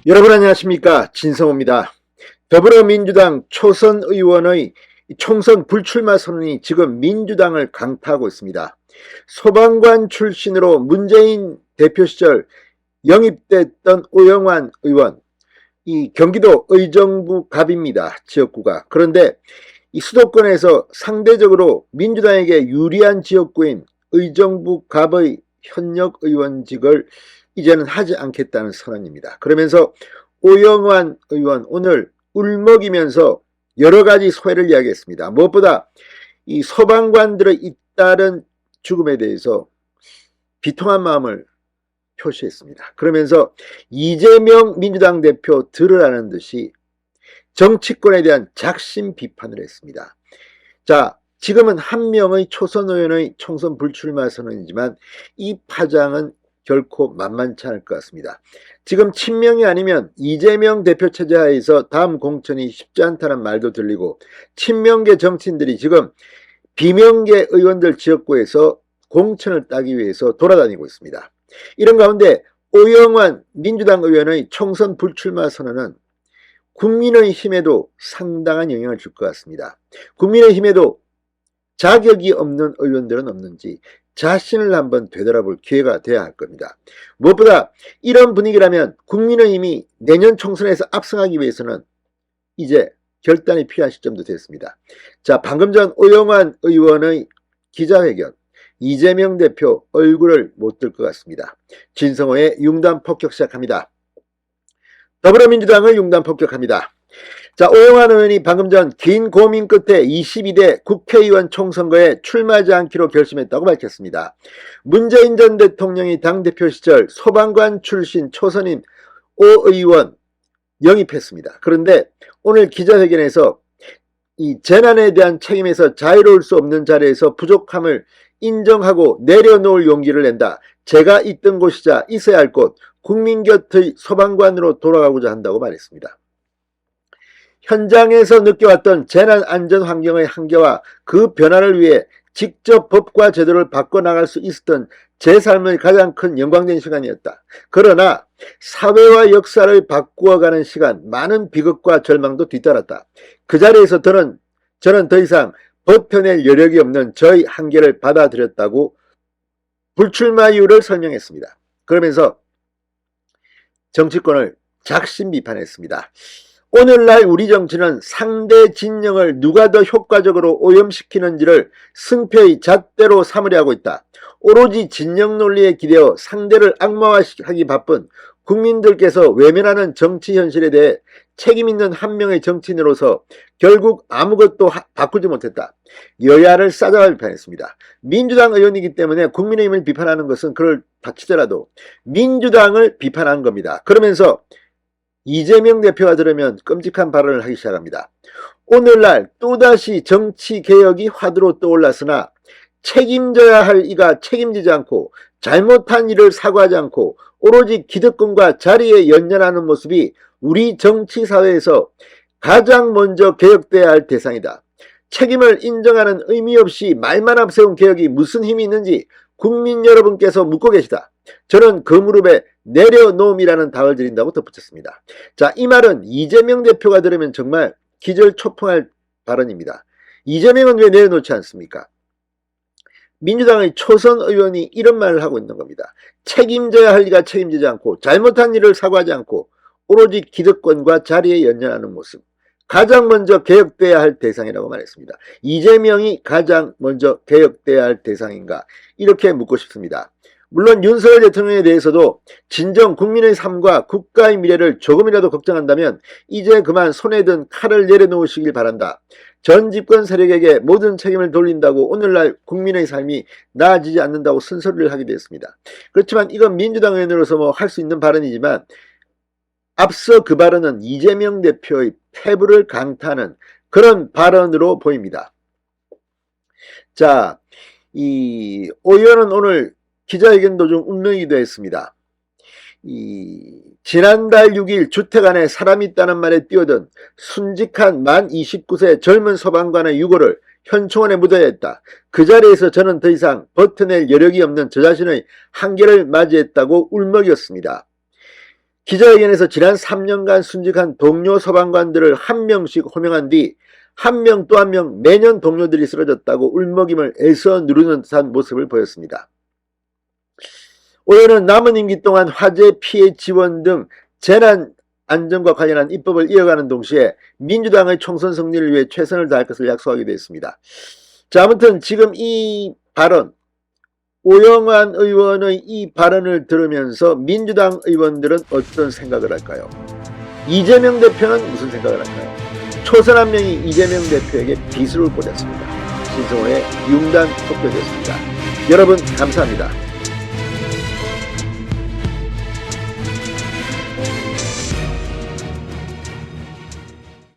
여러분 안녕하십니까, 진성호입니다. 더불어민주당 초선 의원의 총선 불출마 선언이 지금 민주당을 강타하고 있습니다. 소방관 출신으로 문재인 대표 시절 영입됐던 오영환 의원, 이 경기도 의정부 갑입니다. 지역구가. 그런데 이 수도권에서 상대적으로 민주당에게 유리한 지역구인 의정부 갑의 현역 의원직을 이제는 하지 않겠다는 선언입니다. 그러면서 오영환 의원 오늘 울먹이면서 여러 가지 소회를 이야기했습니다. 무엇보다 이 소방관들의 잇따른 죽음에 대해서 비통한 마음을 표시했습니다. 그러면서 이재명 민주당 대표 들으라는 듯이 정치권에 대한 작심 비판을 했습니다. 자, 지금은 한 명의 초선 의원의 총선 불출마 선언이지만 이 파장은 결코 만만치 않을 것 같습니다. 지금 친명이 아니면 이재명 대표 체제 하에서 다음 공천이 쉽지 않다는 말도 들리고, 친명계 정치인들이 지금 비명계 의원들 지역구에서 공천을 따기 위해서 돌아다니고 있습니다. 이런 가운데 오영환 민주당 의원의 총선 불출마 선언은 국민의힘에도 상당한 영향을 줄 것 같습니다. 국민의힘에도 자격이 없는 의원들은 없는지 자신을 한번 되돌아볼 기회가 돼야 할 겁니다. 무엇보다 이런 분위기라면 국민의힘이 내년 총선에서 압승하기 위해서는 이제 결단이 필요한 시점도 됐습니다. 자, 방금 전 오영환 의원의 기자회견, 이재명 대표 얼굴을 못 들 것 같습니다. 진성호의 융단 폭격 시작합니다. 더불어민주당을 융단 폭격합니다. 자, 오영환 의원이 방금 전 긴 고민 끝에 22대 국회의원 총선거에 출마하지 않기로 결심했다고 밝혔습니다. 문재인 전 대통령이 당대표 시절 소방관 출신 초선인 오 의원 영입했습니다. 그런데 오늘 기자회견에서 이 재난에 대한 책임에서 자유로울 수 없는 자리에서 부족함을 인정하고 내려놓을 용기를 낸다. 제가 있던 곳이자 있어야 할 곳, 국민 곁의 소방관으로 돌아가고자 한다고 말했습니다. 현장에서 느껴왔던 재난 안전 환경의 한계와 그 변화를 위해 직접 법과 제도를 바꿔나갈 수 있었던 제 삶의 가장 큰 영광된 시간이었다. 그러나 사회와 역사를 바꾸어가는 시간, 많은 비극과 절망도 뒤따랐다. 그 자리에서 저는 더 이상 버텨낼 여력이 없는 저의 한계를 받아들였다고 불출마 이유를 설명했습니다. 그러면서 정치권을 작심 비판했습니다. 오늘날 우리 정치는 상대 진영을 누가 더 효과적으로 오염시키는지를 승패의 잣대로 삼으려 하고 있다. 오로지 진영 논리에 기대어 상대를 악마화하기 바쁜 국민들께서 외면하는 정치 현실에 대해 책임있는 한 명의 정치인으로서 결국 아무것도 바꾸지 못했다. 여야를 싸잡아 비판했습니다. 민주당 의원이기 때문에 국민의힘을 비판하는 것은 그럴 다치더라도 민주당을 비판한 겁니다. 그러면서 이재명 대표가 들으면 끔찍한 발언을 하기 시작합니다. 오늘날 또다시 정치개혁이 화두로 떠올랐으나 책임져야 할 이가 책임지지 않고 잘못한 일을 사과하지 않고 오로지 기득권과 자리에 연연하는 모습이 우리 정치사회에서 가장 먼저 개혁돼야 할 대상이다. 책임을 인정하는 의미 없이 말만 앞세운 개혁이 무슨 힘이 있는지 국민 여러분께서 묻고 계시다. 저는 그 무릎에 내려놓음이라는 답을 드린다고 덧붙였습니다. 자, 이 말은 이재명 대표가 들으면 정말 기절초풍할 발언입니다. 이재명은 왜 내려놓지 않습니까? 민주당의 초선 의원이 이런 말을 하고 있는 겁니다. 책임져야 할 이가 책임지지 않고 잘못한 일을 사과하지 않고 오로지 기득권과 자리에 연연하는 모습, 가장 먼저 개혁돼야 할 대상이라고 말했습니다. 이재명이 가장 먼저 개혁돼야 할 대상인가? 이렇게 묻고 싶습니다. 물론 윤석열 대통령에 대해서도 진정 국민의 삶과 국가의 미래를 조금이라도 걱정한다면 이제 그만 손에 든 칼을 내려놓으시길 바란다. 전 집권 세력에게 모든 책임을 돌린다고 오늘날 국민의 삶이 나아지지 않는다고 쓴소리를 하기도 했습니다. 그렇지만 이건 민주당 의원으로서 뭐 할 수 있는 발언이지만 앞서 그 발언은 이재명 대표의 패부를 강타하는 그런 발언으로 보입니다. 자, 이 오 의원은 오늘 기자회견도 좀 운명이기도 했습니다. 지난달 6일 주택 안에 사람이 있다는 말에 뛰어든 순직한 만 29세 젊은 소방관의 유고를 현충원에 묻어야 했다. 그 자리에서 저는 더 이상 버텨낼 여력이 없는 저 자신의 한계를 맞이했다고 울먹였습니다. 기자회견에서 지난 3년간 순직한 동료 소방관들을 한 명씩 호명한 뒤 한 명 또 한 명 매년 동료들이 쓰러졌다고 울먹임을 애써 누르는 듯한 모습을 보였습니다. 오 의원은 남은 임기 동안 화재 피해 지원 등 재난 안전과 관련한 입법을 이어가는 동시에 민주당의 총선 승리를 위해 최선을 다할 것을 약속하기도 했습니다. 자, 아무튼 지금 이 발언, 오영환 의원의 이 발언을 들으면서 민주당 의원들은 어떤 생각을 할까요? 이재명 대표는 무슨 생각을 할까요? 초선 한 명이 이재명 대표에게 비수를 꽂았습니다. 신성호의 융단 속표였습니다. 여러분 감사합니다.